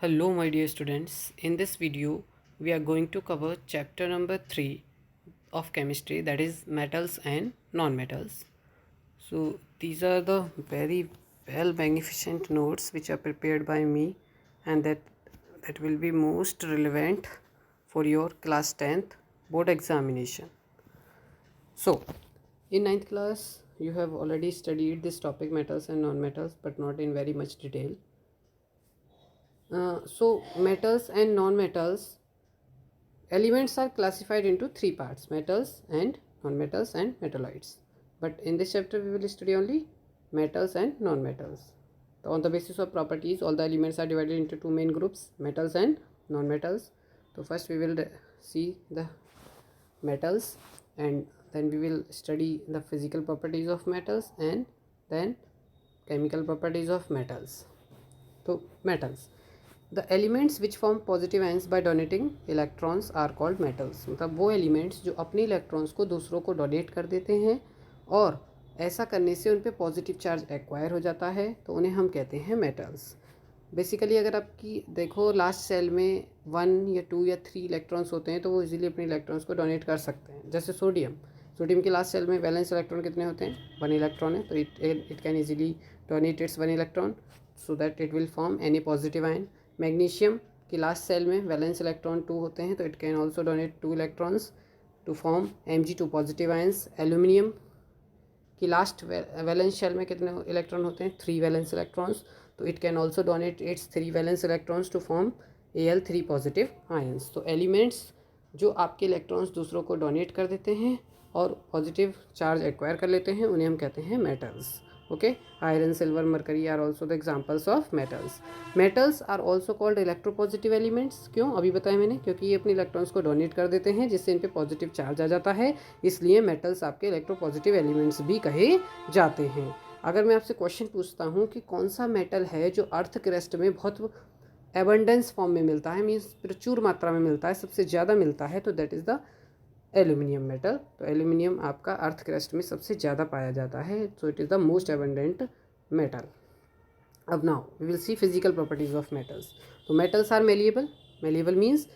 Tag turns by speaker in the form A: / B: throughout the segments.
A: Hello my dear students, in this video we are going to cover chapter number 3 of chemistry, that is metals and non-metals. So these are the very well magnificent notes which are prepared by me, and that will be most relevant for your class 10th board examination. So in 9th class you have already studied this topic, metals and non-metals, but not in very much detail. So metals and non-metals elements are classified into three parts: metals and non-metals and metalloids. But in this chapter we will study only metals and non-metals. So on the basis of properties, all the elements are divided into two main groups: metals and non-metals. So first we will see the metals, and then we will study the physical properties of metals, and then chemical properties of metals. So metals, the elements which form positive ions by donating electrons are called metals. मतलब वो elements जो अपने electrons को दूसरों को donate कर देते हैं और ऐसा करने से उन पे पॉजिटिव चार्ज एक्वायर हो जाता है, तो उन्हें हम कहते हैं मेटल्स. बेसिकली अगर आपकी देखो लास्ट सेल में 1 या 2 या 3 इलेक्ट्रॉन्स होते हैं तो वो इजीली अपने इलेक्ट्रॉन्स को डोनेट कर सकते हैं. जैसे सोडियम की लास्ट सेल में वैलेंस इलेक्ट्रॉन कितने होते हैं? 1 इलेक्ट्रॉन है, तो it can easily donate its 1 electron so that it will form any positive ion. Magnesium की लास्ट सेल में वैलेंस इलेक्ट्रॉन 2 होते हैं, तो it can also donate 2 electrons to form Mg2 positive ions. Aluminium की last valence shell में कितने electron होते हैं? 3 वैलेंस इलेक्ट्रॉन्स, तो it can also donate its 3 valence electrons to form Al3 positive ions. तो एलिमेंट्स जो आपके इलेक्ट्रॉन्स दूसरों को डोनेट कर देते हैं और पॉजिटिव चार्ज एक्वायर कर लेते हैं, उन्हें हम कहते हैं metals. Okay, iron, silver, mercury are also the examples of metals. Metals are also called electropositive elements. क्यों? अभी बताया मैंने, क्योंकि ये अपने इलेक्ट्रॉन्स को डोनेट कर देते हैं जिससे इन पे पॉजिटिव चार्ज आ जाता है, इसलिए मेटल्स आपके इलेक्ट्रोपॉजिटिव एलिमेंट्स भी कहे जाते हैं. अगर मैं आपसे क्वेश्चन पूछता हूँ कि कौन सा मेटल है जो अर्थ क्रस्ट में बहुत एबंडेंस फॉर्म में मिलता है, मीन्स प्रचुर मात्रा में मिलता है, सबसे ज़्यादा मिलता है, तो that is the aluminium metal. तो एल्यूमिनियम आपका अर्थ क्रस्ट में सबसे ज़्यादा पाया जाता है, so it is the most abundant metal. अब now we will see physical properties of metals. तो metals are malleable. Malleable means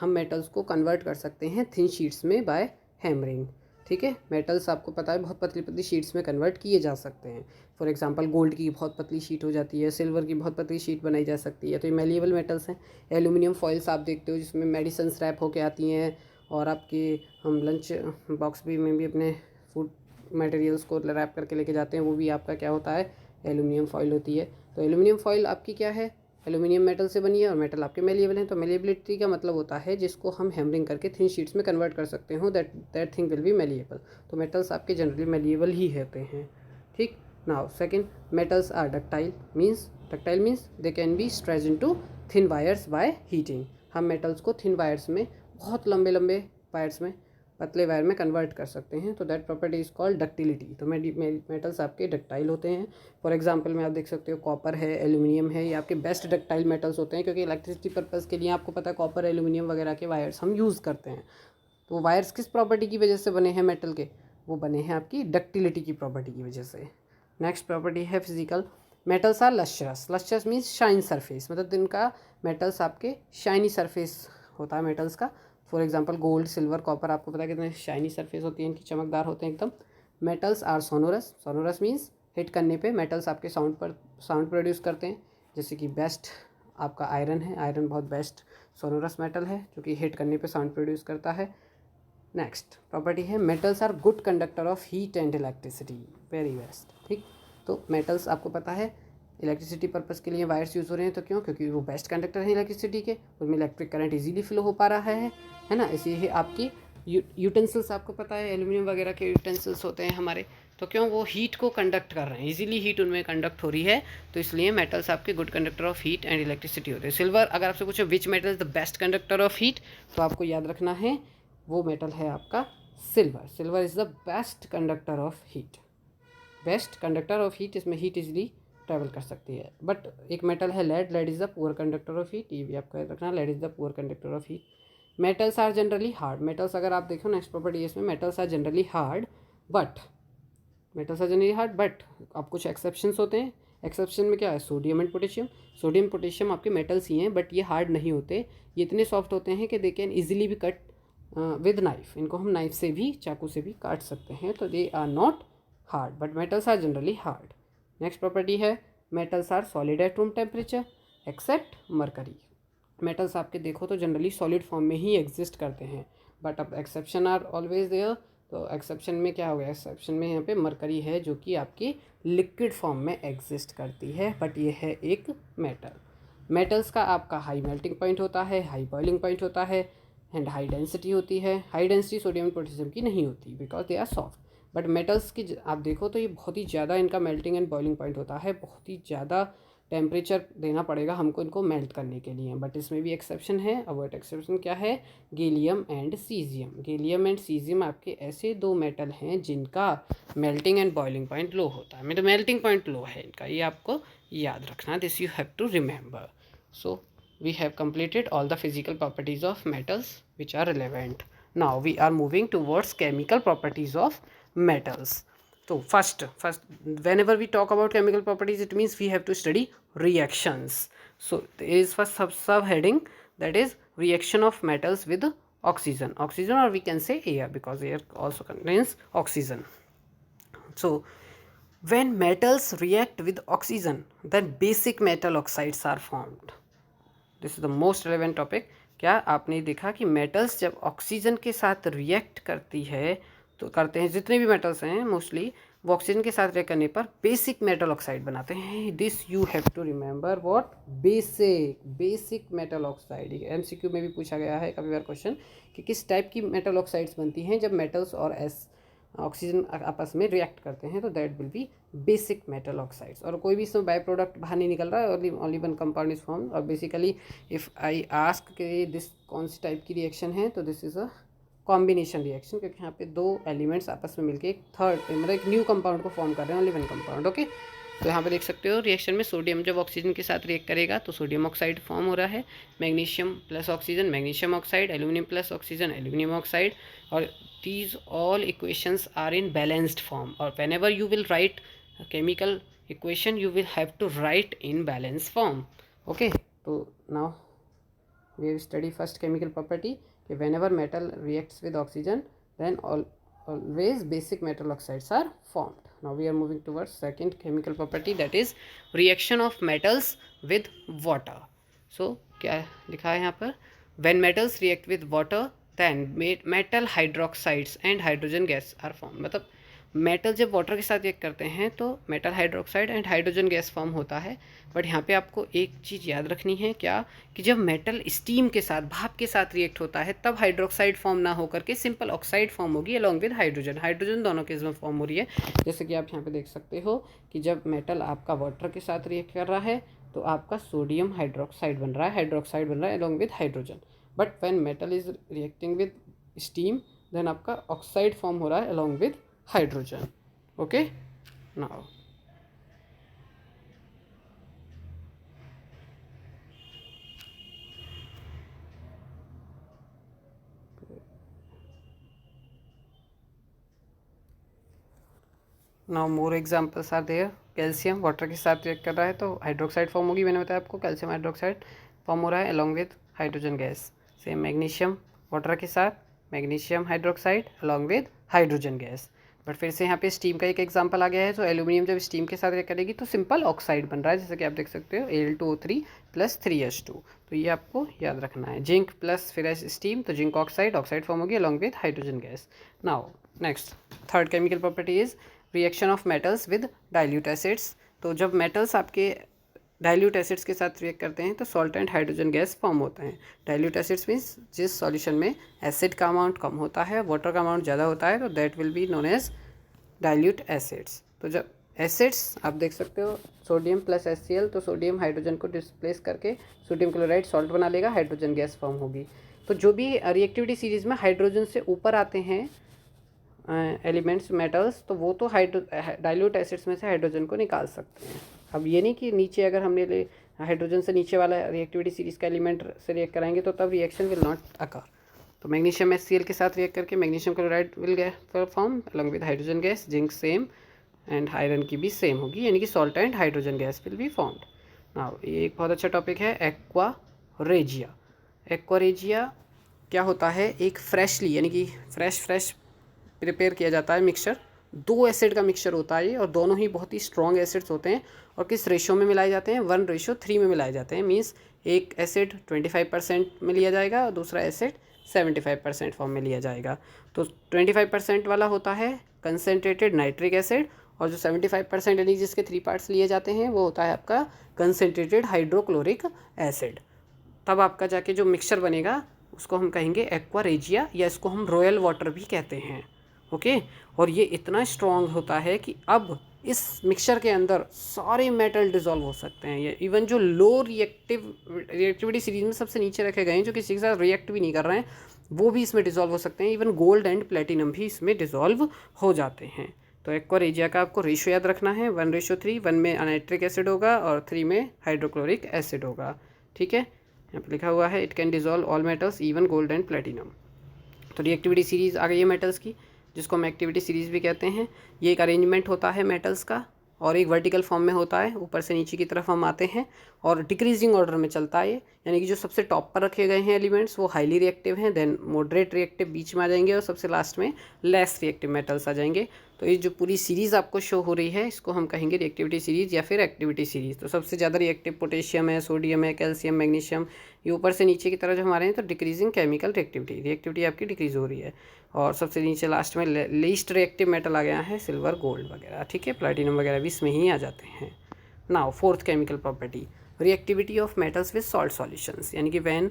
A: हम मेटल्स को कन्वर्ट कर सकते हैं थिन शीट्स में बाय हैमरिंग. ठीक है, मेटल्स आपको पता है बहुत पतली पतली शीट्स में कन्वर्ट किए जा सकते हैं. फॉर एग्जांपल गोल्ड की बहुत पतली शीट हो जाती है, सिल्वर की बहुत पतली शीट बनाई जा सकती है, तो ये मेलिएबल मेटल्स हैं. एल्यूमिनियम फॉइल्स आप देखते हो जिसमें मेडिसिन रैप होके आती हैं, और आपके हम लंच बॉक्स भी में भी अपने फूड मटेरियल्स को रैप करके लेके जाते हैं, वो भी आपका क्या होता है? एल्यूमिनियम फॉइल होती है. तो एल्यूमिनियम फॉइल आपकी क्या है? एल्यूमिनियम मेटल से बनी है, और मेटल आपके मेलिएबल हैं. तो मेलिएबिलिटी का मतलब होता है जिसको हम हैमरिंग करके थिन शीट्स में कन्वर्ट कर सकते हो, that thing will be malleable. तो मेटल्स आपके जनरली मेलिएबल ही होते हैं. ठीक. Now second, metals are ductile means they can be stretch into thin wires by heating. हम मेटल्स को थिन वायर्स में, बहुत लंबे लंबे वायर्स में, पतले वायर में कन्वर्ट कर सकते हैं, तो that property is called ductility. तो मेटल्स आपके डक्टाइल होते हैं. फॉर एग्जांपल में आप देख सकते हो कॉपर है, एल्यूमिनियम है, ये आपके बेस्ट डक्टाइल मेटल्स होते हैं, क्योंकि इलेक्ट्रिसिटी पर्पज़ के लिए आपको पता है कॉपर, एल्यूमिनियम वगैरह के वायर्स हम यूज़ करते हैं. तो वायर्स किस प्रॉपर्टी की वजह से बने हैं मेटल के? वो बने हैं आपकी डक्टिलिटी की प्रॉपर्टी की वजह से. नेक्स्ट प्रॉपर्टी है physical. Metals are lustrous means shine surface, मतलब इनका मेटल्स आपके शाइनी सरफेस होता है मेटल्स का. For example gold, silver, copper, आपको पता है कितने शाइनी सरफेस होती है इनकी, चमकदार होते हैं एकदम. Metals are sonorous means hit करने पे मेटल्स आपके साउंड प्रोड्यूस करते हैं. जैसे कि बेस्ट आपका आयरन है, आयरन बहुत बेस्ट सोनोरस मेटल है जो कि हिट करने पे साउंड प्रोड्यूस करता है. नेक्स्ट प्रॉपर्टी है metals are good conductor of heat and electricity, very best. ठीक. तो मेटल्स आपको पता है इलेक्ट्रिसिटी पर्पज़ के लिए वायर्स यूज़ हो रहे हैं, तो क्यों? क्योंकि वो बेस्ट कंडक्टर हैं इलेक्ट्रिसिटी के, उनमें इलेक्ट्रिक करंट इजीली फ्लो हो पा रहा है ना. इसीलिए आपकी यूटेंसिल्स आपको पता है एल्यूमिनियम वगैरह के यूटेंसिल्स होते हैं हमारे, तो क्यों? वो हीट को कंडक्ट कर रहे हैं, इजीली हीट उनमें कंडक्ट हो रही है, तो इसलिए मेटल्स आपके good conductor of heat and electricity होते हैं. सिल्वर, अगर आपसे पूछो which metal is the best conductor of heat, तो आपको याद रखना है वो मेटल है आपका silver is the best conductor of heat. Best conductor of heat, इसमें हीट इजीली ट्रैवल कर सकती है. बट एक मेटल है lead is the poor conductor of heat, ये भी आपको याद रखना, lead is the poor conductor of heat. Metals are generally hard. Metals अगर आप देखो नेक्स्ट प्रॉपर्टी इसमें, metals are generally hard but अब कुछ एक्सेप्शंस होते हैं. एक्सेप्शन में क्या है, sodium and potassium. Sodium potassium आपके मेटल्स ही हैं, बट ये हार्ड नहीं होते, ये इतने सॉफ्ट होते हैं कि दे कैन ईजिली भी कट विद नाइफ। इनको हम नाइफ से भी, चाकू से भी काट सकते हैं, तो they are not hard, but metals are generally hard. Next property है metals are solid at room temperature except mercury. Metals आपके देखो तो जनरली सॉलिड फॉर्म में ही एग्जिस्ट करते हैं, बट अब एक्सेप्शन आर ऑलवेज देयर। तो एक्सेप्शन में क्या हो गया, एक्सेप्शन में यहाँ पे मरकरी है जो कि आपकी लिक्विड फॉर्म में एग्जिस्ट करती है, बट ये है एक मेटल। मेटल्स का आपका हाई मेल्टिंग पॉइंट होता है, हाई बॉइलिंग पॉइंट होता है, एंड हाई डेंसिटी होती है। High density sodium and potassium की नहीं होती because they are soft, but metals की आप देखो तो ये बहुत ही ज़्यादा इनका मेल्टिंग एंड बॉइलिंग पॉइंट होता है, बहुत ही ज़्यादा टेम्परेचर देना पड़ेगा हमको इनको मेल्ट करने के लिए, बट इसमें भी एक्सेप्शन है। अब वो एक्सेप्शन क्या है, gallium and caesium. Gallium and caesium आपके ऐसे दो मेटल हैं जिनका मेल्टिंग एंड बॉइलिंग पॉइंट लो होता है, मतलब मेल्टिंग पॉइंट लो है इनका, ये आपको याद रखना, this you have to remember. So we have completed all the physical properties of metals which are relevant. Now we are moving towards chemical properties of metals. So first whenever we talk about chemical properties, it means we have to study reactions. So there is first subheading, that is reaction of metals with oxygen, or we can say air, because air also contains oxygen. So when metals react with oxygen, then basic metal oxides are formed. This is the most relevant topic. क्या आपने देखा कि metals जब oxygen के साथ react करती है, तो करते हैं जितने भी मेटल्स हैं मोस्टली, वो ऑक्सीजन के साथ रिएक्ट करने पर बेसिक मेटल ऑक्साइड बनाते हैं। This you have to remember what, basic metal oxide. MCQ में भी पूछा गया है काफ़ी बार क्वेश्चन कि किस टाइप की मेटल ऑक्साइड्स बनती हैं जब मेटल्स और ऑक्सीजन आपस में रिएक्ट करते हैं, तो that will B basic metal oxides. और कोई भी इसमें बाय प्रोडक्ट बाहर नहीं निकल रहा है, only one compound is form. और बेसिकली इफ़ आई आस्क कि दिस कौन सी टाइप की रिएक्शन है, तो this is a combination reaction, क्योंकि यहाँ पे दो एलिमेंट्स आपस में मिलकर एक थर्ड, मतलब एक न्यू कंपाउंड को फॉर्म कर रहे हैं, ओनली वन कंपाउंड। ओके, तो यहाँ पे देख सकते हो रिएक्शन में सोडियम जब ऑक्सीजन के साथ रिएक्ट करेगा तो सोडियम ऑक्साइड फॉर्म हो रहा है, magnesium plus oxygen magnesium oxide, aluminium plus oxygen aluminium oxide, और these all equations are in balanced form, or whenever you will write a chemical equation you will have to write in balanced form. Okay, so now we will study first chemical property कि whenever metal reacts with oxygen then always basic metal oxides are formed. Now we are moving towards second chemical property, that is reaction of metals with water. So क्या लिखा है यहाँ पर, when metals react with water then metal hydroxides and hydrogen gas are formed। मतलब metal जब water के साथ react करते हैं तो metal hydroxide and hydrogen gas form होता है। बट यहाँ पे आपको एक चीज़ याद रखनी है, क्या कि जब मेटल स्टीम के साथ, भाप के साथ रिएक्ट होता है, तब हाइड्रोक्साइड फॉर्म ना होकर के सिंपल ऑक्साइड फॉर्म होगी अलॉन्ग विद हाइड्रोजन। हाइड्रोजन दोनों केस में फॉर्म हो रही है, जैसे कि आप यहाँ पे देख सकते हो कि जब मेटल आपका वाटर के साथ रिएक्ट कर रहा है तो आपका सोडियम हाइड्रोक्साइड बन रहा है along with hydrogen. But when metal is reacting with steam then आपका ऑक्साइड फॉर्म हो रहा है along with hydrogen. Okay, now more examples are there. Calcium water के साथ रिएक्ट कर रहा है तो हाइड्रोक्साइड फॉर्म होगी, मैंने बताया आपको कैल्शियम हाइड्रोक्साइड फॉर्म हो रहा है along with hydrogen gas. Same magnesium water के साथ magnesium hydroxide along with hydrogen gas. But फिर से यहाँ पे स्टीम का एक एग्जांपल आ गया है, तो एल्यूमिनियम जब स्टीम के साथ रिएक्ट करेगी तो सिंपल ऑक्साइड बन रहा है, जैसे कि आप देख सकते हो Al2O3 + 3H2। तो ये आपको याद रखना है। जिंक प्लस फिर स्टीम तो जिंक ऑक्साइड फॉर्म होगी along with hydrogen gas. Now next third chemical property is reaction of metals with dilute acids. तो जब मेटल्स आपके डाइल्यूट एसिड्स के साथ रिएक्ट करते हैं तो salt and hydrogen gas form होते हैं। डाइल्यूट एसिड्स मीन्स जिस सॉल्यूशन में एसिड का अमाउंट कम होता है, वाटर का अमाउंट ज़्यादा होता है, तो that will be known as dilute acids. तो जब एसिड्स आप देख सकते हो सोडियम प्लस HCl, तो सोडियम हाइड्रोजन को डिस्प्लेस करके सोडियम क्लोराइड सॉल्ट बना लेगा, हाइड्रोजन गैस फॉर्म होगी। तो जो भी रिएक्टिविटी सीरीज में हाइड्रोजन से ऊपर आते हैं एलिमेंट्स मेटल्स, तो वो तो डाइल्यूट एसिड्स में से हाइड्रोजन को निकाल सकते हैं। अब ये नहीं कि नीचे अगर हमने ले हाइड्रोजन से नीचे वाला रिएक्टिविटी सीरीज का एलिमेंट से रिएक्ट कराएंगे तो तब रिएक्शन विल नॉट अकर। तो मैग्नीशियम HCl के साथ रिएक्ट करके magnesium chloride will form along with hydrogen gas. Zinc same and iron की भी सेम होगी, यानी कि salt and hydrogen gas will be formed. Now ये एक बहुत अच्छा टॉपिक है, एक्वा रेजिया। एक्वा रेजिया क्या होता है, एक फ्रेशली यानी कि फ्रेश प्रिपेयर किया जाता है मिक्सचर, 2 एसिड का मिक्सचर होता है ये, और दोनों ही बहुत ही स्ट्रॉन्ग एसिड्स होते हैं। और किस रेशो में मिलाए जाते हैं, 1:3 में मिलाए जाते हैं। मीन्स एक एसिड 25% में लिया जाएगा और दूसरा एसिड 75% फॉर्म में लिया जाएगा। तो 25% वाला होता है कंसेंट्रेटेड नाइट्रिक एसिड, और जो 75% यानी जिसके 3 पार्ट्स लिए जाते हैं वो होता है आपका कंसेंट्रेटेड हाइड्रोक्लोरिक एसिड। तब आपका जाके जो मिक्सचर बनेगा उसको हम कहेंगे एक्वा रेजिया, या इसको हम रॉयल वाटर भी कहते हैं। ओके, और ये इतना स्ट्रॉन्ग होता है कि अब इस मिक्सचर के अंदर सारे मेटल डिसॉल्व हो सकते हैं। ये इवन जो लो रिएक्टिविटी सीरीज में सबसे नीचे रखे गए हैं, जो किसी के साथ रिएक्ट भी नहीं कर रहे हैं, वो भी इसमें डिसॉल्व हो सकते हैं। इवन गोल्ड एंड प्लेटिनम भी इसमें डिसॉल्व हो जाते हैं। तो एक्वा रेजिया का आपको रेशो याद रखना है, 1:3। 1 में नाइट्रिक एसिड होगा और 3 में हाइड्रोक्लोरिक एसिड होगा। ठीक है, यहाँ पर लिखा हुआ है it can dissolve all metals even gold and platinum. तो रिएक्टिविटी सीरीज आ गई है मेटल्स की, जिसको हम एक्टिविटी सीरीज भी कहते हैं। ये एक अरेंजमेंट होता है मेटल्स का, और एक वर्टिकल फॉर्म में होता है, ऊपर से नीचे की तरफ हम आते हैं, और डिक्रीजिंग ऑर्डर में चलता है। यानी कि जो सबसे टॉप पर रखे गए हैं एलिमेंट्स वो हाईली रिएक्टिव हैं, देन मॉडरेट रिएक्टिव बीच में आ जाएंगे, और सबसे लास्ट में लेस रिएक्टिव मेटल्स आ जाएंगे। तो ये जो पूरी सीरीज़ आपको शो हो रही है इसको हम कहेंगे रिएक्टिविटी सीरीज या फिर एक्टिविटी सीरीज। तो सबसे ज़्यादा रिएक्टिव पोटेशियम है, सोडियम है, कैल्शियम, मैग्नीशियम, ये ऊपर से नीचे की तरफ जो हमारे हैं तो डिक्रीजिंग केमिकल रिएक्टिविटी आपकी डिक्रीज हो रही है। और सबसे नीचे लास्ट में लीस्ट रिएक्टिव मेटल आ गया है सिल्वर, गोल्ड वगैरह। ठीक है, प्लैटिनम वगैरह भी इसमें ही आ जाते हैं। Now fourth chemical property, reactivity of metals with salt solutions. यानी कि व्हेन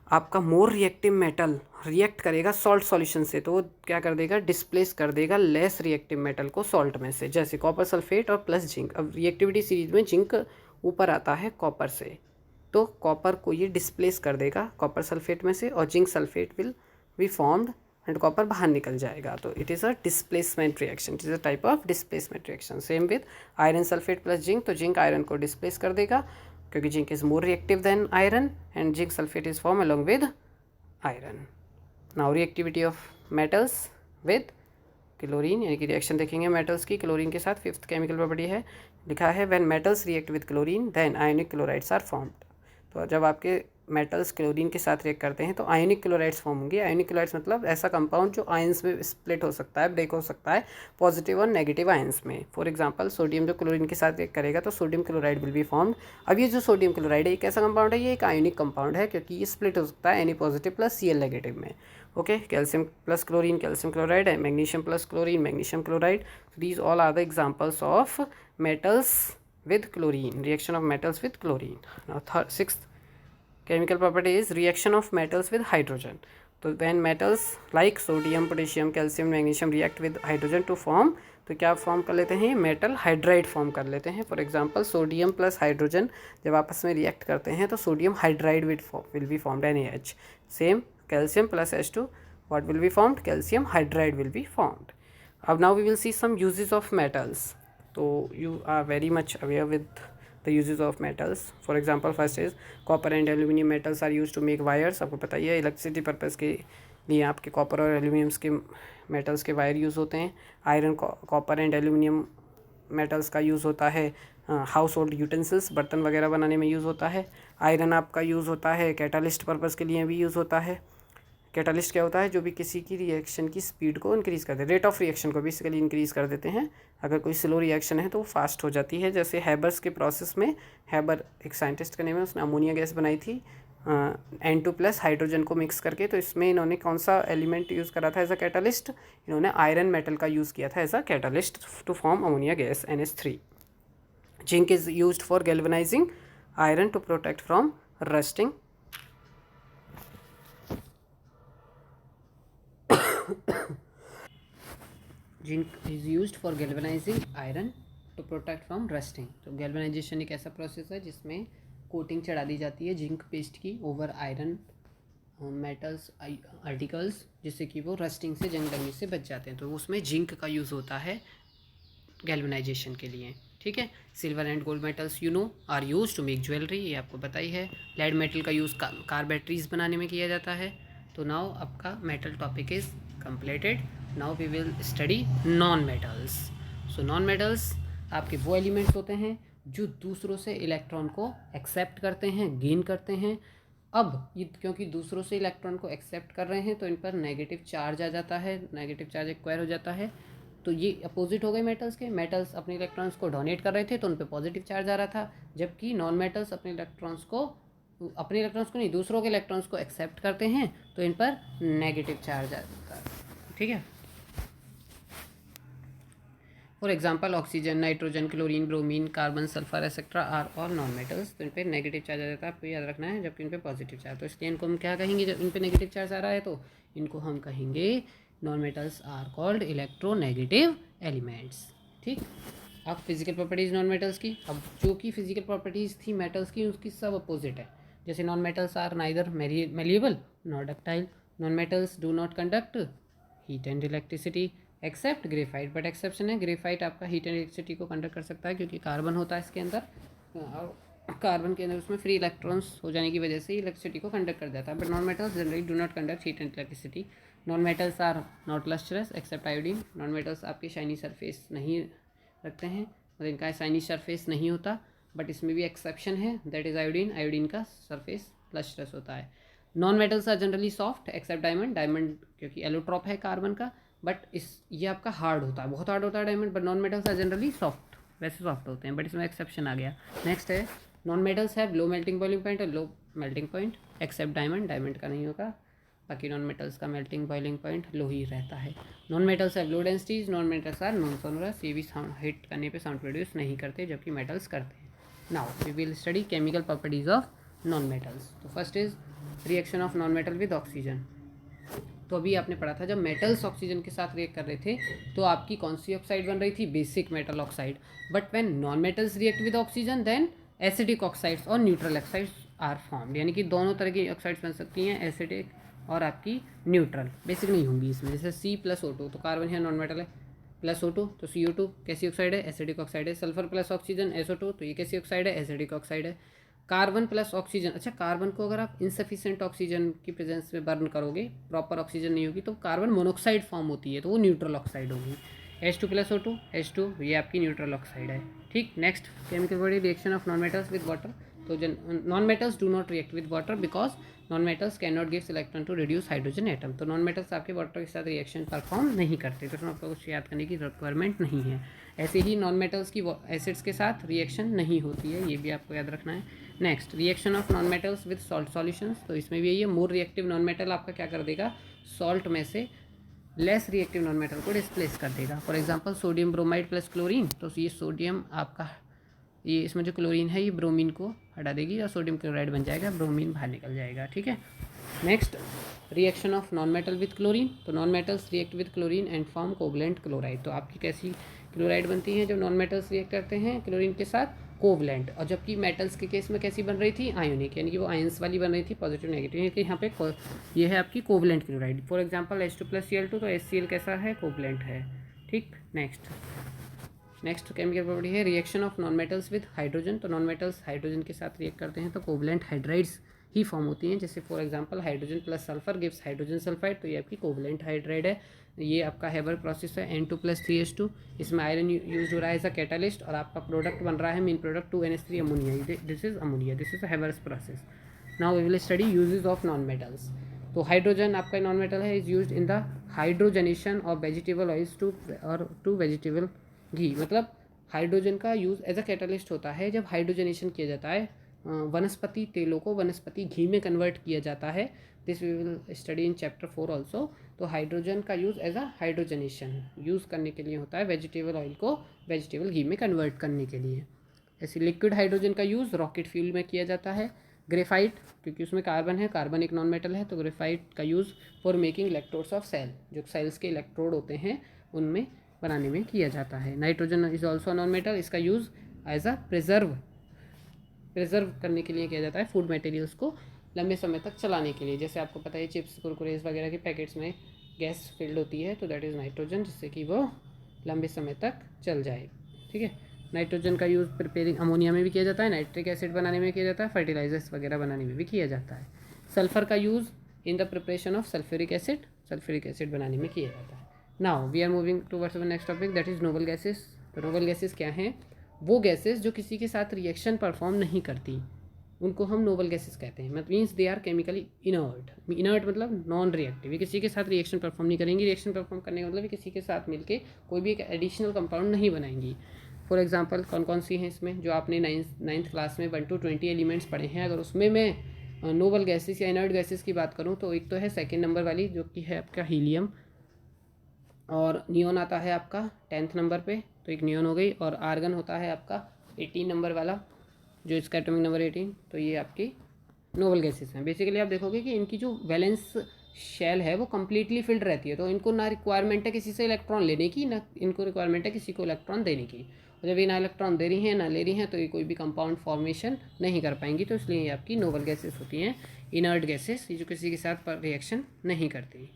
A: आपका मोर रिएक्टिव मेटल रिएक्ट करेगा सॉल्ट सॉल्यूशन से, तो वो क्या कर देगा, डिस्प्लेस कर देगा लेस रिएक्टिव मेटल को सॉल्ट में से, जैसे कॉपर सल्फेट और प्लस जिंक। अब रिएक्टिविटी सीरीज में जिंक ऊपर आता है कॉपर से, तो कॉपर को ये डिस्प्लेस कर देगा कॉपर सल्फेट में से, और zinc sulphate will be formed and copper बाहर निकल जाएगा। तो it is a displacement reaction, it is a type of displacement reaction. Same with iron sulphate plus zinc, तो जिंक आयरन को डिस्प्लेस कर देगा क्योंकि zinc is more reactive than iron, and zinc sulphate is form along with iron. Now reactivity of metals with chlorine, यानी कि reaction देखेंगे metals की chlorine के साथ। फिफ्थ केमिकल प्रॉपर्टी है, लिखा है when metals react with chlorine then ionic chlorides are formed. तो जब आपके मेटल्स क्लोरीन के साथ रिएक्ट करते हैं तो आयोनिक क्लोराइड्स फॉर्म होंगे। आयोनिक क्लोराइड्स मतलब ऐसा कंपाउंड जो आयंस में स्प्लिट हो सकता है, ब्रेक हो सकता है पॉजिटिव और नेगेटिव आयंस में। फॉर एग्जांपल सोडियम जो क्लोरीन के साथ रिएक्ट करेगा तो sodium chloride will be formed. अब ये जो सोडियम क्लोराइड है एक ऐसा कंपाउंड है, ये एक आयोनिक कंपाउंड है क्योंकि ये स्प्लिट हो सकता है Na positive plus Cl negative में। Okay, calcium plus chlorine calcium chloride है, magnesium plus chlorine magnesium chloride. These all are the examples of metals with chlorine, reaction of metals with chlorine. Now sixth chemical property is reaction of metals with hydrogen. तो when metals like sodium, potassium, calcium, magnesium react with hydrogen to form, तो क्या form कर लेते हैं, metal hydride form कर लेते हैं। For example sodium plus hydrogen जब आपस में रिएक्ट करते हैं तो sodium hydride will be formed NaH। Same calcium plus H2 what will be formed, calcium hydride will be formed. Now we will see some uses of metals. So you are very much aware with the uses of metals. For example, first is copper and aluminum metals are used to make wires. आपको पता ही है electricity purpose के लिए आपके copper और aluminiums के metals के वायर यूज़ होते हैं। Iron copper and aluminium metals का यूज़ होता है हाउस होल्ड यूटेंसिल्स, बर्तन वगैरह बनाने में यूज़ होता है। आयरन आपका यूज़ होता है कैटालिस्ट पर्पज़ के लिए भी यूज़ होता है। कैटालिस्ट क्या होता है, जो भी किसी की रिएक्शन की स्पीड को इंक्रीज़ कर दे, रेट ऑफ रिएक्शन को बेसिकली इंक्रीज़ कर देते हैं। अगर कोई स्लो रिएक्शन है तो वो फास्ट हो जाती है। जैसे हैबर्स के प्रोसेस में, हैबर एक साइंटिस्ट का नेम है, उसने अमोनिया गैस बनाई थी N2 प्लस हाइड्रोजन को मिक्स करके। तो इसमें इन्होंने कौन सा एलिमेंट यूज़ करा था एज अ कैटालिस्ट, इन्होंने आयरन मेटल का यूज़ किया था as a catalyst to form ammonia gas NH3। Zinc is used for galvanizing iron to protect from rusting. Zinc is used for galvanizing iron to protect from rusting. तो galvanization एक ऐसा process है जिसमें coating चढ़ा दी जाती है zinc paste की over iron metals articles, जिससे कि वो रस्टिंग से, जंग लगने से बच जाते हैं। तो उसमें जिंक का यूज़ होता है गैल्वेनाइजेशन के लिए। ठीक है, silver and gold metals are use to make jewellery, ये आपको पता ही है। लेड मेटल का यूज़ कार बैटरीज बनाने में किया जाता है। तो नाउ आपका metal topic is completed. Now we will study non-metals. So non metals आपके वो एलिमेंट्स होते हैं जो दूसरों से इलेक्ट्रॉन को एक्सेप्ट करते हैं, गेन करते हैं। अब ये क्योंकि दूसरों से इलेक्ट्रॉन को एक्सेप्ट कर रहे हैं तो इन पर नेगेटिव चार्ज आ जाता है, नेगेटिव चार्ज एक्वायर हो जाता है। तो ये अपोजिट हो गए मेटल्स के। मेटल्स अपने इलेक्ट्रॉन्स को डोनेट कर रहे थे तो उन पर पॉजिटिव चार्ज आ रहा था, जबकि नॉन मेटल्स अपने इलेक्ट्रॉन्स को नहीं, दूसरों के इलेक्ट्रॉन्स को एक्सेप्ट करते हैं तो इन पर नेगेटिव चार्ज आ जाता है। ठीक है। For example oxygen, nitrogen, chlorine, bromine, carbon, sulphur etcetera are all non metals. तो इन पर नेगेटिव चार्ज आ जाता है, आपको याद रखना है, जबकि इन पर पॉजिटिव चार्ज। तो इसलिए इनको हम क्या कहेंगे, जब इन पर नेगेटिव चार्ज आ रहा है तो इनको हम कहेंगे non metals are called electronegative elements. ठीक। अब फिजिकल प्रॉपर्टीज़ नॉन मेटल्स की। अब जो कि फिजिकल प्रॉपर्टीज़ थी मेटल्स की उसकी सब अपोजिट है। जैसे non metals are neither malleable not ductile, non metals do not conduct heat and electricity except graphite. But exception है, ग्रेफाइट आपका हीट एंड इलेक्ट्रिसिटी को कंडक्ट कर सकता है क्योंकि कार्बन होता है इसके अंदर, और कार्बन के अंदर उसमें फ्री इलेक्ट्रॉन्स हो जाने की वजह से इलेक्ट्रिसिटी को कंडक्ट कर देता है। But non metals generally do not conduct heat and electricity. Non metals are not lustrous except iodine. Non metals आपके शाइनी सरफेस नहीं रखते हैं, और इनका शाइनी सरफेस नहीं होता, बट इसमें भी एक्सेप्शन है, दैट इज आयोडीन। आयोडीन का सरफेस लस्ट्रस होता है। Non metals are generally soft except diamond. Diamond क्योंकि एलोट्रॉप है कार्बन का, बट ये आपका हार्ड होता है, बहुत हार्ड होता है diamond. But non metals are generally soft, वैसे सॉफ्ट होते हैं, बट इसमें एक्सेप्शन आ गया। नेक्स्ट है non metals have low melting boiling point और low melting point except diamond. Diamond का नहीं होगा, बाकी नॉन मेटल्स का मेल्टिंग बॉइलिंग पॉइंट लो ही रहता है। Non metals have low densities. Non metals are non sonorous, ये भी साउंड हिट करने पे साउंड प्रोड्यूस नहीं करते, जबकि मेटल्स करते हैं। Now we will study chemical properties of non metals. तो first is reaction of non metal with oxygen. तो अभी आपने पढ़ा था जब मेटल्स ऑक्सीजन के साथ रिएक्ट कर रहे थे तो आपकी कौन सी ऑक्साइड बन रही थी, basic metal oxide. But when non metals react with oxygen then acidic oxides और न्यूट्रल ऑक्साइड्स आर फॉर्म्ड। यानी कि दोनों तरह की ऑक्साइड्स बन सकती हैं, एसिडिक और आपकी न्यूट्रल। बेसिक नहीं होंगी इसमें, जैसे C+O2 तो कार्बन है नॉन मेटल है, +O2 तो CO2 कैसी ऑक्साइड है, एसिडिक ऑक्साइड है। सल्फर प्लस ऑक्सीजन SO2 तो ये कैसी ऑक्साइड है, एसिडिक ऑक्साइड है। कार्बन प्लस ऑक्सीजन, अच्छा कार्बन को अगर आप इनसफिशिएंट ऑक्सीजन की प्रेजेंस में बर्न करोगे, प्रॉपर ऑक्सीजन नहीं होगी, तो कार्बन मोनोक्साइड फॉर्म होती है, तो वो न्यूट्रल ऑक्साइड होगी। H2+O2 H2 ये आपकी न्यूट्रल ऑक्साइड है। ठीक। Next chemical body reaction of non metals with water. तो non metals do not react with water because non metals can not gives electron to reduce hydrogen atom. तो non metals आपके water के साथ reaction perform नहीं करते, तो उसमें आपको कुछ याद करने की रिक्वायरमेंट नहीं है। ऐसे ही नॉन मेटल्स की एसिड्स के साथ रिएक्शन नहीं होती है, ये भी आपको याद रखना है। Next reaction of non metals with salt solutions. तो इसमें भी यही है, मोर रिएक्टिव नॉन मेटल आपका क्या कर देगा, सॉल्ट में से लेस रिएक्टिव नॉन मेटल को डिस्प्लेस कर देगा। For example sodium bromide plus chlorine, तो ये सोडियम आपका, ये इसमें जो क्लोरीन है ये ब्रोमीन को हटा देगी और सोडियम क्लोराइड बन जाएगा, ब्रोमीन बाहर निकल जाएगा। ठीक है। Next reaction of non metal with chlorine. तो non metals react with chlorine and form covalent chloride. तो आपकी कैसी क्लोराइड बनती है जब नॉन मेटल्स रिएक्ट करते हैं क्लोरीन के साथ, कोवलेंट। और जबकि मेटल्स के केस में कैसी बन रही थी, आयोनिक, यानी कि वो आयंस वाली बन रही थी, पॉजिटिव नेगेटिव। यानी कि यहाँ पे ये है आपकी covalent chloride. For example H2+Cl2 तो HCl कैसा है, कोवलेंट है। ठीक। नेक्स्ट केमिकल प्रॉपर्टी है reaction of non metals with hydrogen. तो नॉन मेटल्स हाइड्रोजन के साथ रिएक्ट करते हैं तो कोवलेंट हाइड्राइड्स ही फॉर्म होती हैं। जैसे for example hydrogen plus sulphur gives hydrogen sulphide, तो ये आपकी कोवलेंट हाइड्राइड है। ये आपका हेबर प्रोसेस है N2+3H2। इसमें आयरन यूज हो रहा है एज अ कैटालिस्ट और आपका प्रोडक्ट बन रहा है, main product 2NH3 ammonia. This is ammonia, this is a Haber's process. Now we will study uses of non metals. तो हाइड्रोजन आपका नॉन मेटल है, is used in the hydrogenation of vegetable oils to vegetable ghee. मतलब हाइड्रोजन का use as a catalyst होता है जब hydrogenation किया जाता है, वनस्पति तेलों को वनस्पति घी में कन्वर्ट किया जाता है। This we will study in chapter 4 also. तो हाइड्रोजन का use as a hydrogenation use करने के लिए होता है, वेजिटेबल ऑयल को वेजिटेबल घी में कन्वर्ट करने के लिए। ऐसे लिक्विड हाइड्रोजन का यूज़ रॉकेट फ्यूल में किया जाता है। ग्रेफाइट, क्योंकि उसमें कार्बन है, कार्बन एक नॉन मेटल है, तो ग्रेफाइट का use for making electrodes of cell, जो सेल्स के इलेक्ट्रोड होते हैं उनमें बनाने में किया जाता है। Nitrogen is also non metal, इसका यूज़ एज अ प्रिजर्व करने के लिए किया जाता है, फूड मटेरियल्स को लंबे समय तक चलाने के लिए। जैसे आपको पता है चिप्स कुरकुरेस वगैरह के पैकेट्स में गैस फिल्ड होती है, तो दैट इज़ नाइट्रोजन, जिससे कि वो लंबे समय तक चल जाए। ठीक है। नाइट्रोजन का यूज़ प्रिपेयरिंग अमोनिया में भी किया जाता है, नाइट्रिक एसिड बनाने में किया जाता है, फर्टिलाइजर्स वगैरह बनाने में भी किया जाता है। सल्फर का use in the preparation of sulphuric acid बनाने में किया जाता है। Now we are moving towards the next topic, that is noble gases. तो नोबल गैसेस क्या हैं? वो गैसेस जो किसी के साथ रिएक्शन परफॉर्म नहीं करती, उनको हम नोबल गैसेस कहते हैं। Means they are chemically inert. Inert मतलब नॉन रिएक्टिव, ये किसी के साथ रिएक्शन परफॉर्म नहीं करेंगी। रिएक्शन परफॉर्म करने का मतलब किसी के साथ मिलके कोई भी एक एडिशनल कंपाउंड नहीं बनाएंगी। फॉर एग्जांपल कौन कौन सी हैं इसमें, जो आपने नाइन्थ क्लास में 1 to 20 एलिमेंट्स पढ़े हैं, अगर उसमें मैं नोबल गैसेस या इनर्ट गैसेस की बात करूँ तो एक तो है सेकेंड नंबर वाली जो कि है आपका हीलियम, और नियोन आता है आपका 10th नंबर पे, तो एक नियोन हो गई। और आर्गन होता है आपका 18 नंबर वाला, जो इसका एटॉमिक नंबर 18। तो ये आपकी नोबल गैसेस हैं। बेसिकली आप देखोगे कि इनकी जो वैलेंस शेल है वो कम्प्लीटली फिल्ड रहती है, तो इनको ना रिक्वायरमेंट है किसी से इलेक्ट्रॉन लेने की, ना इनको रिक्वायरमेंट है किसी को इलेक्ट्रॉन देने की। और जब ये ना इलेक्ट्रॉन दे रही हैं ना ले रही हैं, तो ये कोई भी कंपाउंड फॉर्मेशन नहीं कर पाएंगी, तो इसलिए ये आपकी नोबल गैसेस होती हैं, इनर्ट गैसेस, ये जो किसी के साथ रिएक्शन नहीं करती।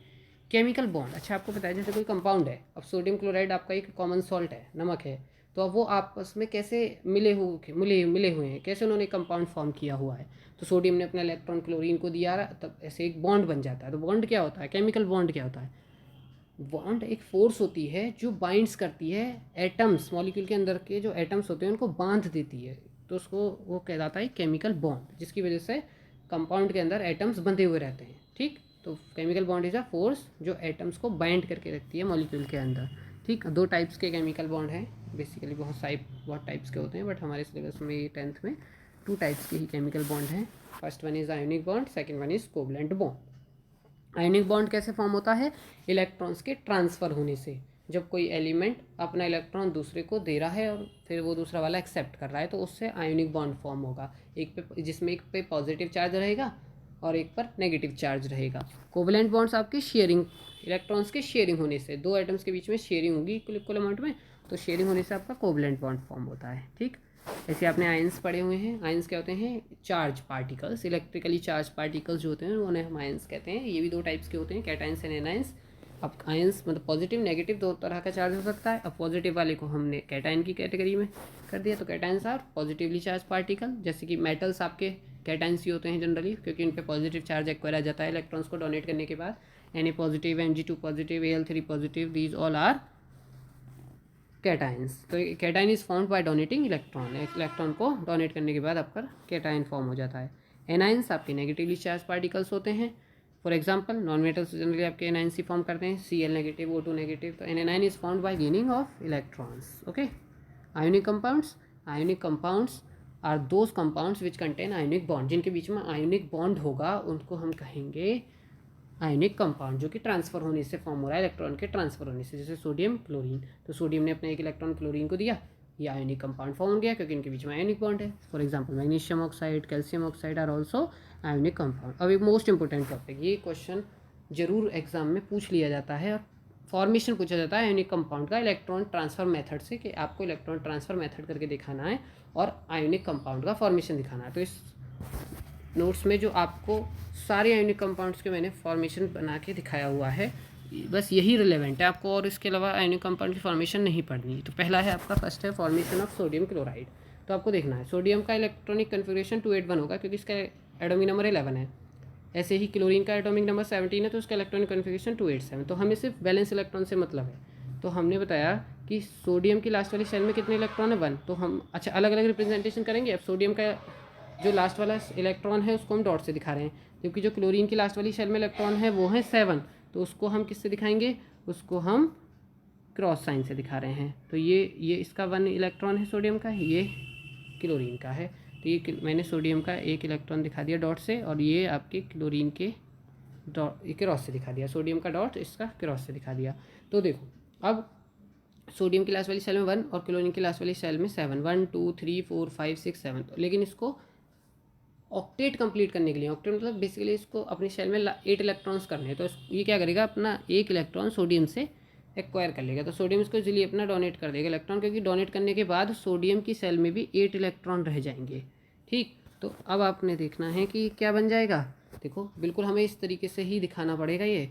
A: केमिकल बॉन्ड, अच्छा आपको पता है जैसे कोई कंपाउंड है, अब सोडियम क्लोराइड आपका एक कॉमन सॉल्ट है, नमक है, तो अब वो आपस में कैसे मिले हुए हैं, कैसे उन्होंने कंपाउंड फॉर्म किया हुआ है। तो सोडियम ने अपना इलेक्ट्रॉन क्लोरीन को दिया, तब ऐसे एक बॉन्ड बन जाता है। तो बॉन्ड क्या होता है? केमिकल बॉन्ड क्या होता है? बॉन्ड एक फोर्स होती है जो बाइंड्स करती है एटम्स, मॉलिक्यूल के अंदर के जो एटम्स होते हैं उनको बांध देती है, तो उसको वो कहलाता है केमिकल बॉन्ड, जिसकी वजह से कंपाउंड के अंदर एटम्स बंधे हुए रहते हैं। ठीक, तो chemical bond is a force जो एटम्स को बाइंड करके रखती है मॉलिक्यूल के अंदर। ठीक, दो टाइप्स के केमिकल बॉन्ड हैं, बेसिकली बहुत टाइप्स के होते हैं, बट हमारे सिलेबस में ये 10th में 2 टाइप्स के ही केमिकल बॉन्ड हैं। First one is ionic bond, second one is covalent bond. Ionic bond कैसे फॉर्म होता है? इलेक्ट्रॉन्स के ट्रांसफ़र होने से। जब कोई एलिमेंट अपना इलेक्ट्रॉन दूसरे को दे रहा है और फिर वो दूसरा वाला एक्सेप्ट कर रहा है, तो उससे आयोनिक बॉन्ड फॉर्म होगा, एक पे जिसमें एक पे पॉजिटिव चार्ज रहेगा और एक पर नेगेटिव चार्ज रहेगा। कोवलेंट बॉन्ड्स आपकी शेयरिंग, इलेक्ट्रॉन्स के शेयरिंग होने से, दो एटम्स के बीच में शेयरिंग होगी इक्वल अमाउंट में, तो शेयरिंग होने से आपका कोवलेंट बॉन्ड फॉर्म होता है। ठीक, ऐसे आपने आयंस पढ़े हुए हैं। आयंस क्या होते हैं? Charge particles, electrically charge particles जो होते हैं उन्हें हम आयंस कहते हैं। ये भी 2 टाइप्स के होते हैं, कैटायंस एंड एनायंस। अब आयंस मतलब पॉजिटिव नेगेटिव 2 तरह का चार्ज हो सकता है। अब पॉजिटिव वाले को हमने कैटायन की कैटेगरी में कर दिया, तो cations are positively charge particle. जैसे कि मेटल्स आपके कैटायंस ही होते हैं जनरली, क्योंकि उन पर पॉजिटिव चार्ज एक्वायर आ जाता है इलेक्ट्रॉन्स को डोनेट करने के बाद। Na positive, Mg2 positive, Al3 positive, these all are cations. तो cation is formed by donating electron, electron को डोनेट करने के बाद आपका कैटायन फॉर्म हो जाता है। एनायंस आपके नेगेटिवली चार्ज पार्टिकल्स होते हैं। For example non metals generally आपके एनायंस ही फॉर्म करते हैं, Cl नेगेटिव, O2 नेगेटिव। तो anion is formed by gaining of electrons. Okay, ionic compounds are those compounds which contain ionic bond, जिनके बीच में आयोनिक बॉन्ड होगा उनको हम कहेंगे आयोनिक कंपाउंड, जो कि ट्रांसफर होने से फॉर्म हो रहा है, इलेक्ट्रॉन के ट्रांसफर होने से। जैसे सोडियम क्लोरीन, तो सोडियम ने अपना एक इलेक्ट्रॉन क्लोरीन को दिया, ये आयोनिक कंपाउंड फॉर्म हो गया क्योंकि इनके बीच में आयोनिक बॉन्ड है। For example magnesium oxide, calcium oxide are also ionic compound. अब एक मोस्ट इंपॉर्टेंट टॉपिक, ये क्वेश्चन जरूर एग्जाम में पूछ लिया जाता है और फॉर्मेशन पूछा जाता है आयोनिक कंपाउंड का इलेक्ट्रॉन ट्रांसफर मेथड से, कि आपको इलेक्ट्रॉन ट्रांसफर मेथड करके दिखाना है और आयोनिक कंपाउंड का फॉर्मेशन दिखाना है। तो इस नोट्स में जो आपको सारे आयोनिक कंपाउंड्स के मैंने फॉर्मेशन बना के दिखाया हुआ है, बस यही रिलेवेंट है आपको, और इसके अलावा आयोनिक कंपाउंड की फॉर्मेशन नहीं पढ़नी। तो पहला है आपका, फर्स्ट है फॉर्मेशन ऑफ सोडियम क्लोराइड। तो आपको देखना है सोडियम का इलेक्ट्रॉनिक कन्फिग्रेशन 281 होगा क्योंकि इसका एटॉमिक नंबर 11 है। ऐसे ही क्लोरीन का एटॉमिक नंबर 17 है तो उसका इलेक्ट्रॉनिक कन्फिग्रेशन 287। तो हमें सिर्फ बैलेंस इलेक्ट्रॉन से मतलब है। तो हमने बताया कि सोडियम की लास्ट वाली शेल में कितने इलेक्ट्रॉन है? 1। तो हम अच्छा अलग अलग रिप्रेजेंटेशन करेंगे। अब सोडियम का जो लास्ट वाला इलेक्ट्रॉन है उसको हम डॉट से दिखा रहे हैं, जबकि जो क्लोरीन की लास्ट वाली शेल में इलेक्ट्रॉन है वो है 7, तो उसको हम किससे दिखाएंगे? उसको हम क्रॉस साइन से दिखा रहे हैं। तो ये इसका 1 इलेक्ट्रॉन है सोडियम का, ये क्लोरीन का है। तो ये मैंने सोडियम का 1 इलेक्ट्रॉन दिखा दिया डॉट से, और ये आपके क्लोरीन के डॉट क्रॉस से दिखा दिया। सोडियम का डॉट, इसका क्रॉस से दिखा दिया। तो देखो अब सोडियम की लास्ट वाली सेल में 1 और क्लोरीन की लास्ट वाली सेल में 7, 1 2 3 4 5 6 7। लेकिन इसको ऑक्टेट कंप्लीट करने के लिए, ऑक्टेट मतलब बेसिकली इसको अपनी शेल में 8 इलेक्ट्रॉन्स करने हैं, तो ये क्या करेगा? अपना 1 इलेक्ट्रॉन सोडियम से एक्वायर कर लेगा। तो सोडियम इसको इजीली अपना डोनेट कर देगा इलेक्ट्रॉन, क्योंकि डोनेट करने के बाद सोडियम की सेल में भी 8 इलेक्ट्रॉन रह जाएंगे। ठीक, तो अब आपने देखना है कि क्या बन जाएगा। देखो बिल्कुल हमें इस तरीके से ही दिखाना पड़ेगा, ये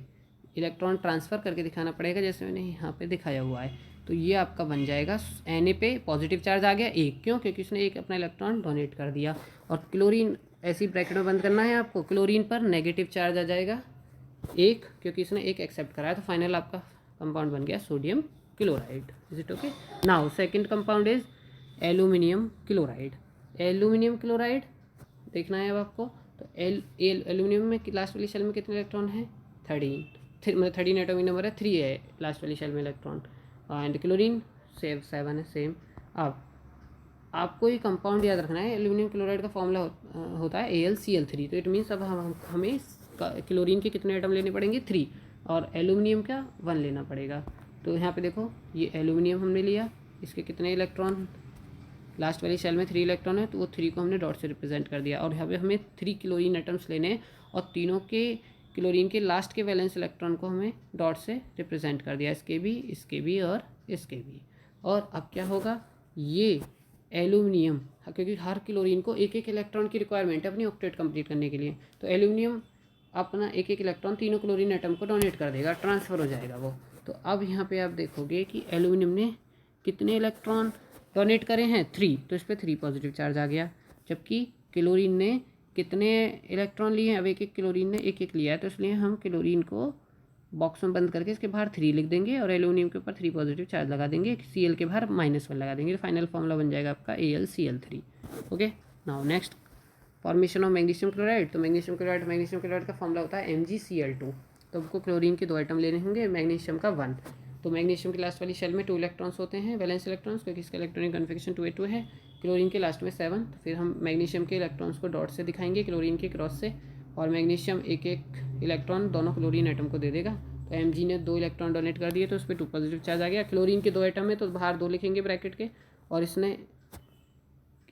A: इलेक्ट्रॉन ट्रांसफ़र करके दिखाना पड़ेगा जैसे मैंने यहाँ पे दिखाया हुआ है। तो ये आपका बन जाएगा Na पे पॉजिटिव चार्ज आ गया 1, क्यों? क्योंकि उसने 1 अपना इलेक्ट्रॉन डोनेट कर दिया। और क्लोरीन ऐसी ब्रैकेट में बंद करना है आपको, क्लोरीन पर नेगेटिव चार्ज आ जाएगा 1, क्योंकि इसने 1 एक्सेप्ट करा है। तो फाइनल आपका कंपाउंड बन गया sodium chloride. Is it okay? Now second compound is aluminium chloride. Aluminium chloride देखना है अब आपको. तो एल्यूमिनियम में लास्ट वाली शेल में कितने इलेक्ट्रॉन हैं? 13, मतलब 13 एटॉमिक नंबर है, 3 है लास्ट वाली शेल में इलेक्ट्रॉन. एंड क्लोरीन 7 है सेम. अब आपको ये कंपाउंड याद रखना है. एल्यूमिनियम क्लोराइड का फॉर्मूला होता है AlCl3. तो इट मीन्स अब हमें क्लोरीन के कितने एटम लेने पड़ेंगे? 3, और एल्यूमिनियम का 1 लेना पड़ेगा. तो यहाँ पे देखो ये एल्यूमिनियम हमने लिया, इसके कितने इलेक्ट्रॉन? लास्ट वाली शेल में 3 इलेक्ट्रॉन है, तो वो 3 को हमने डॉट से रिप्रेजेंट कर दिया. और यहाँ पे हमें 3 क्लोरीन एटम्स लेने हैं, और तीनों के क्लोरीन के लास्ट के वैलेंस इलेक्ट्रॉन को हमें डॉट से रिप्रेजेंट कर दिया. इसके भी और इसके भी. और अब क्या होगा? ये एल्यूमिनियम, क्योंकि हर क्लोरीन को एक एक इलेक्ट्रॉन की रिक्वायरमेंट है अपनी ऑक्टेट कंप्लीट करने के लिए, तो एल्यूमिनियम अपना एक एक इलेक्ट्रॉन तीनों क्लोरीन एटम को डोनेट कर देगा, ट्रांसफ़र हो जाएगा वो. तो अब यहाँ पे आप देखोगे कि एल्यूमिनियम ने कितने इलेक्ट्रॉन डोनेट करे हैं? 3. तो इस पर 3 पॉजिटिव चार्ज आ गया. जबकि क्लोरीन ने कितने इलेक्ट्रॉन लिए हैं? अब एक एक क्लोरीन ने एक एक लिया है, तो इसलिए हम क्लोरीन को बॉक्स में बंद करके इसके बाहर 3 लिख देंगे, और एल्यूमिनियम के ऊपर 3 पॉजिटिव चार्ज लगा देंगे. Cl के बाहर -1 लगा देंगे. तो फाइनल फॉर्मूला बन जाएगा आपका AlCl3. Okay. Now next formation of magnesium chloride. तो मैग्नीशियम क्लोराइड का फॉर्मूला होता है MgCl2. तो आपको क्लोरीन के 2 आइटम लेने होंगे, मैग्नीशियम का 1. तो मैग्नीशियम के लास्ट वाली शेल में 2 इलेक्ट्रॉन्स होते हैं, वैलेंस इलेक्ट्रॉन्स, क्योंकि इसका इलेक्ट्रॉनिक कन्फिगरेशन 2a2 है. क्लोरीन के लास्ट में 7. तो फिर हम मैग्नीशियम के इलेक्ट्रॉन्स को डॉट से दिखाएंगे, क्लोरीन के क्रॉस से, और मैग्नीशियम एक एक इलेक्ट्रॉन दोनों क्लोरीन आइटम को दे देगा. तो Mg ने 2 इलेक्ट्रॉन डोनेट कर दिए, तो उस पर 2 पॉजिटिव चार्ज आ गया. क्लोरीन के 2 आइटम है, तो बाहर 2 लिखेंगे ब्रैकेट के, और इसने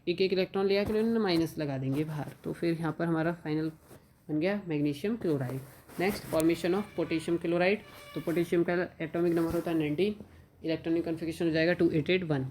A: एक एक इलेक्ट्रॉन लिया, क्लोरीन ने माइनस लगा देंगे बाहर. तो फिर यहाँ पर हमारा फाइनल बन गया magnesium chloride. Next formation of potassium chloride. तो पोटेशियम का एटॉमिक नंबर होता है 19, इलेक्ट्रॉनिक कन्फिगरेशन हो जाएगा 281.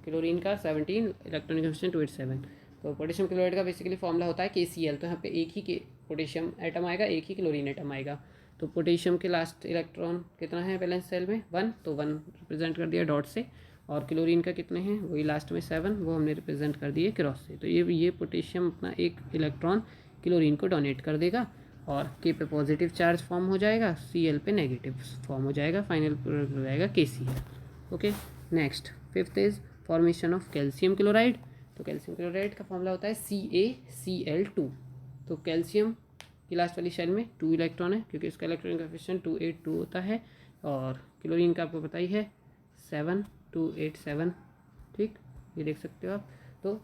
A: क्लोरीन का 17, इलेक्ट्रॉनिक कन्फिगरेशन 287. तो पोटेशियम क्लोराइड का बेसिकली फॉर्मूला होता है KCl. तो यहाँ पे एक ही पोटेशियम एटम आएगा, एक ही क्लोरीन एटम आएगा. तो पोटेशियम के लास्ट इलेक्ट्रॉन कितना है बैलेंस सेल में? 1. तो 1 रिप्रेजेंट कर दिया डॉट से, और क्लोरीन का कितने हैं? वही लास्ट में 7, वो हमने रिप्रेजेंट कर दिए क्रॉस से. तो ये पोटेशियम अपना एक इलेक्ट्रॉन क्लोरीन को डोनेट कर देगा, और K पे पॉजिटिव चार्ज फॉर्म हो जाएगा, Cl पे नेगेटिव फॉर्म हो जाएगा. फाइनल प्रोडक्ट हो जाएगा KCl. Okay. Next 5th is formation of calcium chloride. तो कैल्शियम क्लोराइड का फॉर्मूला होता है CaCl2. तो कैल्शियम की लास्ट वाली शेल में 2 इलेक्ट्रॉन है, क्योंकि इसका इलेक्ट्रॉनिक कोएफिशिएंट 282 होता है, और क्लोरीन का आपको पता ही है 287. ठीक, ये देख सकते हो आप. तो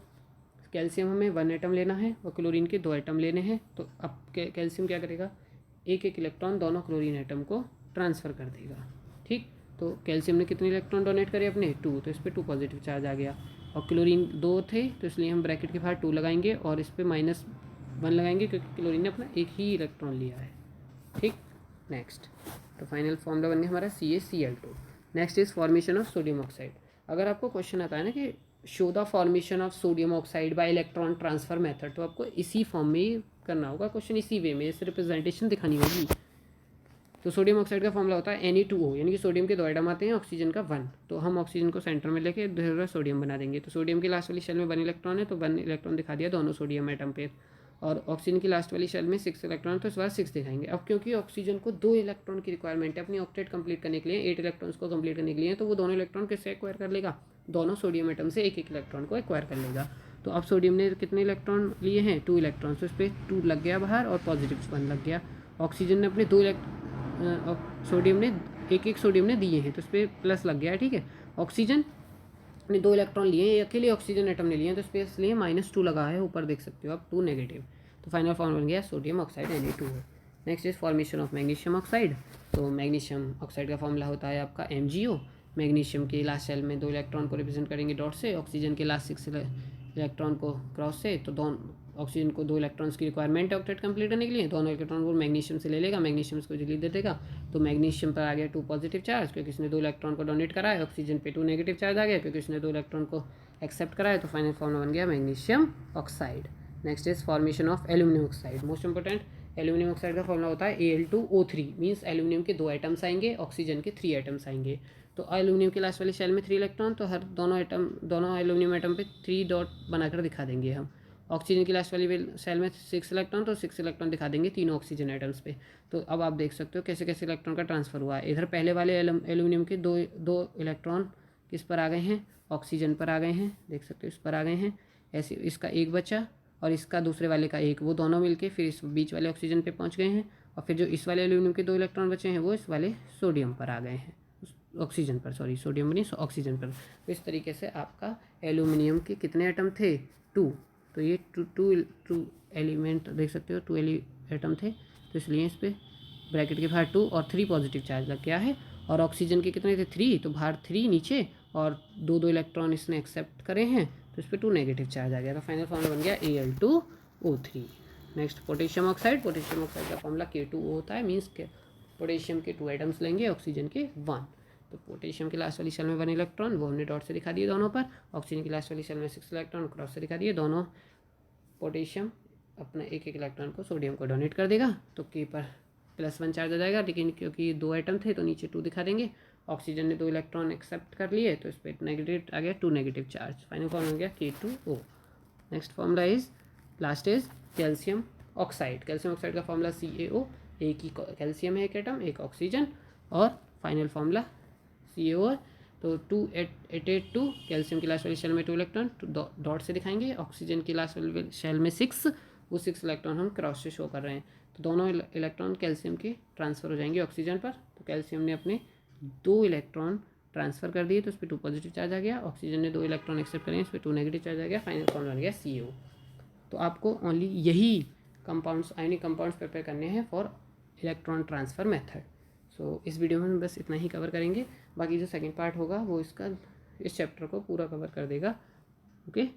A: कैल्शियम हमें 1 एटम लेना है, और क्लोरीन के 2 एटम लेने हैं. तो अब कैल्शियम क्या करेगा? एक एक इलेक्ट्रॉन दोनों क्लोरीन एटम को ट्रांसफ़र कर देगा. ठीक. तो कैल्शियम ने कितने इलेक्ट्रॉन डोनेट करे अपने? 2. तो इस पर 2 पॉजिटिव चार्ज आ गया, और क्लोरीन 2 थे, तो इसलिए हम ब्रैकेट के बाहर 2 लगाएंगे, और इस पर -1 लगाएंगे, क्योंकि क्लोरीन ने अपना एक ही इलेक्ट्रॉन लिया है. ठीक. नेक्स्ट, तो फाइनल फॉर्मूला बन गया हमारा CaCl2. Next is formation of sodium oxide. अगर आपको क्वेश्चन आता है ना कि show the formation of sodium oxide bye electron transfer method, तो आपको इसी फॉर्म में ही करना होगा क्वेश्चन, इसी वे में इस रिप्रेजेंटेशन दिखानी होगी. तो सोडियम ऑक्साइड का फॉर्मूला होता है Na2O, यानी कि सोडियम के 2 एटम आते हैं, ऑक्सीजन का 1. तो हम ऑक्सीजन को सेंटर में लेके दूसरा सोडियम बना देंगे. तो सोडियम की लास्ट वाली शेल में 1 इलेक्ट्रॉन है, तो 1 इलेक्ट्रॉन दिखा दिया दोनों सोडियम एटम पे, और ऑक्सीजन की लास्ट वाली शेल में 6 इलेक्ट्रॉन, तो इस बार 6 दिखाएंगे. अब क्योंकि ऑक्सीजन को 2 इलेक्ट्रॉन की रिक्वायरमेंट है अपनी ऑक्टेट कंप्लीट करने के लिए, 8 इलेक्ट्रॉन्स को कंप्लीट करने के लिए, तो वो दोनों इलेक्ट्रॉन किससे एक्वायर कर लेगा? दोनों सोडियम एटम से एक एक इलेक्ट्रॉन को एक्वायर कर लेगा. तो अब सोडियम ने कितने इलेक्ट्रॉन लिए हैं? 2 इलेक्ट्रॉन. तो इस पर 2 लग गया बाहर, और पॉजिटिव 1 लग गया. ऑक्सीजन ने अपने 2 सोडियम ने एक सोडियम ने दिए हैं, तो इस पर प्लस लग गया है. ठीक है. ऑक्सीजन ने 2 इलेक्ट्रॉन लिए हैं, अकेले ऑक्सीजन एटम ने लिए हैं, तो इस पर इसलिए -2 लगा है, ऊपर देख सकते हो आप 2 नेगेटिव. तो फाइनल फॉर्म बन गया sodium oxide Na2. Next is formation of magnesium oxide. तो मैग्नीशियम ऑक्साइड का फॉर्मूला होता है आपका MgO. मैग्नीशियम के लास्ट शेल में 2 इलेक्ट्रॉन को रिप्रेजेंट करेंगे डॉट से, ऑक्सीजन के लास्ट 6 इलेक्ट्रॉन को क्रॉस से. तो दोनों ऑक्सीजन को 2 इलेक्ट्रॉन्स की रिक्वायरमेंट है ऑक्टेट कंप्लीट करने के लिए, दोनों इलेक्ट्रॉन वो मैग्नीशियम से ले लेगा, मैग्नीशियम इसको जल्दी दे देगा. तो मैग्नीशियम पर आ गया 2 पॉजिटिव चार्ज, क्योंकि इसने 2 इलेक्ट्रॉन को डोनेट करा है. ऑक्सीजन पे 2 नेगेटिव चार्ज आ गया, क्योंकि इसने 2 इलेक्ट्रॉन को एक्सेप्ट करा है. तो फाइनल फॉर्मूला बन गया magnesium oxide. Next is formation of aluminium oxide. Most important, aluminium oxide का फॉर्मूला होता है Al2O3. मीन्स एल्यूमिनियम के 2 एटम्स आएंगे, ऑक्सीजन के 3 एटम्स आएंगे. तो एल्यूमिनियम के लास्ट वाली शेल में 3 इलेक्ट्रॉन, तो हर दोनों एल्यूमिनियम एटम पे 3 डॉट बनाकर दिखा देंगे हम. ऑक्सीजन की लास्ट वाली सेल में 6 इलेक्ट्रॉन, तो 6 इलेक्ट्रॉन दिखा देंगे तीनों ऑक्सीजन एटम्स पे। तो अब आप देख सकते हो कैसे कैसे इलेक्ट्रॉन का ट्रांसफ़र हुआ है। इधर पहले वाले एल्यूमिनियम के दो इलेक्ट्रॉन किस पर आ गए हैं, ऑक्सीजन पर आ गए हैं, देख सकते हो इस पर आ गए हैं। ऐसे इसका एक बचा और इसका दूसरे वाले का एक, वो दोनों मिलके फिर इस बीच वाले ऑक्सीजन पे पहुंच गए हैं। और फिर जो इस वाले एल्यूमिनियम के 2 इलेक्ट्रॉन बचे हैं वो इस वाले सोडियम पर आ गए हैं, ऑक्सीजन पर, सॉरी सोडियम नहीं, ऑक्सीजन पर। तो इस तरीके से आपका एल्यूमिनियम के कितने एटम थे, 2। तो ये टू एलिमेंट देख सकते हो, 2 एटम थे, तो इसलिए इस पर ब्रैकेट के बाहर 2 और 3 पॉजिटिव चार्ज लग गया है। और ऑक्सीजन के कितने थे, 3, तो बाहर 3 नीचे और 2 इलेक्ट्रॉन इसने एक्सेप्ट करे हैं, तो इस पर 2 नेगेटिव चार्ज आ गया। तो फाइनल फॉर्मूला बन गया Al2O3। Next potassium oxide. Potassium oxide का फॉर्मूला K2O होता है, मीन्स के पोटेशियम के 2 एटम्स लेंगे, ऑक्सीजन के 1। तो पोटेशियम की लास्ट वाली सेल में 1 इलेक्ट्रॉन, वो हमने डॉट से दिखा दिए दोनों पर। ऑक्सीजन की लास्ट वाली सेल में 6 इलेक्ट्रॉन क्रॉस से दिखा दिए दोनों। पोटेशियम अपना एक इलेक्ट्रॉन को सोडियम को डोनेट कर देगा, तो K पर +1 चार्ज आ जाएगा, लेकिन क्योंकि 2 एटम थे तो नीचे 2 दिखा देंगे। ऑक्सीजन ने 2 इलेक्ट्रॉन एक्सेप्ट कर लिए, तो इस पर नेगेटिव आ गया, 2 नेगेटिव चार्ज। फाइनल फॉर्म हो गया K2O। Next formula is last is calcium oxide. Calcium oxide का फॉर्मूला CaO, एक ही कैल्शियम है एक एटम, एक ऑक्सीजन, और फाइनल फॉर्मूला CaO है। तो 2882, कैल्शियम की लास्ट वाली शेल में 2 इलेक्ट्रॉन डॉट से दिखाएंगे, ऑक्सीजन की लास्ट वाली शेल में 6, वो 6 इलेक्ट्रॉन हम क्रॉस से शो कर रहे हैं। तो दोनों इलेक्ट्रॉन कैल्शियम के ट्रांसफ़र हो जाएंगे ऑक्सीजन पर। तो कैल्शियम ने अपने 2 इलेक्ट्रॉन ट्रांसफ़र कर दिए, तो इस पर 2 पॉजिटिव चार्ज आ गया। ऑक्सीजन ने 2 इलेक्ट्रॉन एक्सेप्ट करें, इस पर 2 नेगेटिव चार्ज आ गया। फाइनल फॉर्मूला बन गया CaO। तो आपको ओनली यही कंपाउंड्स, आयनिक कंपाउंड्स प्रिपेयर करने हैं फॉर इलेक्ट्रॉन ट्रांसफ़र मेथड। सो इस वीडियो में हम बस इतना ही कवर करेंगे, बाकी जो सेकंड पार्ट होगा वो इस चैप्टर को पूरा कवर कर देगा। ओके।